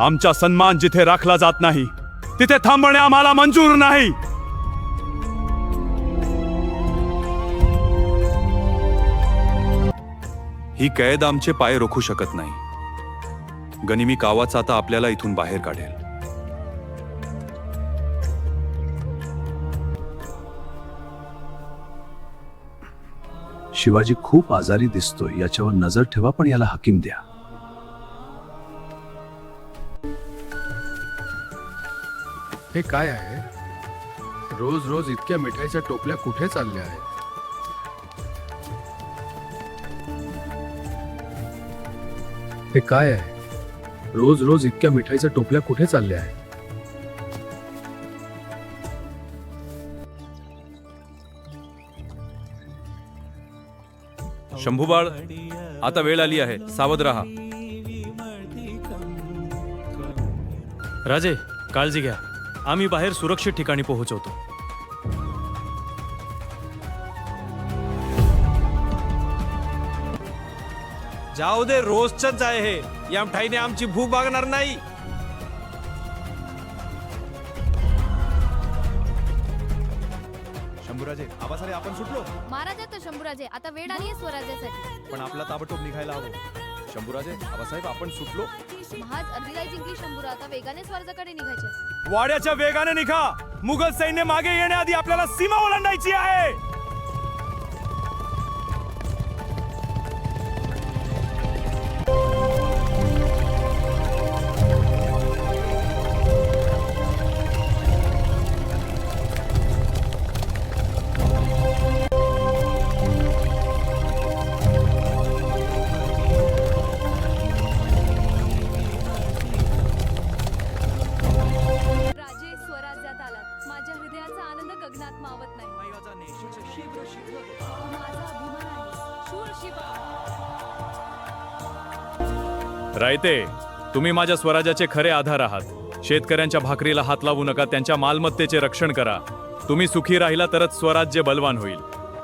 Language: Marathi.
आमचा सन्मान जिथे राखला जात नाही तिथे थांबणे आम्हाला मंजूर नाही. ही कैद आमचे पाय रोखू शकत नाही. गनिमी कावाच आता आपल्याला इथून बाहेर काढेल. शिवाजी खूप आजारी दिसतोय, याच्यावर नजर ठेवा, पण याला हकीम द्या. हे काय आहे? रोज रोज इतक्या मिठाईच्या टोपल्या कुठे चालल्या आहेत? हे काय आहे? रोज रोज इतक्या मिठाईच्या टोपल्या कुठे चालल्या आहेत? शंभूबाळ, आता वेळ आली आहे, सावध राहा. राजे, काळजी घ्या. आम्ही बाहेर सुरक्षित ठिकाणी पोहोचवतो. जाऊ दे, रोजच आहे हे. या मिठाईने आमची भूक भागणार नाही. शंभूराजे, आबासारे आपण सुटलो. महाराजा तर शंभूराजे, आता वेळ आली आहे स्वराज्यासाठी. पण आपला ताबडतोब निघायला हवं. शंभूराजे, आबासाहेब आपण सुटलो. महाज अर्धी जिंकली शंभूरा, आता वेगाने स्वराज्याकडे निघायचे. वाड्याच्या वेगाने निघा. मुघल सैन्य मागे येण्याआधी आपल्याला सीमा ओलांडायची आहे. राजे, स्वराज्यात आलात. माझ्या हृदयाचा आनंद गगनात मावत नाही. माझा अभिमान आहे. शूर शिवा. रायते, तुम्ही माझ्या स्वराज्याचे खरे आधार आहात. शेतकऱ्यांच्या भाकरीला हात लावू नका, त्यांच्या मालमत्तेचे रक्षण करा. तुम्ही सुखी राहिला तरच स्वराज्य बलवान होईल.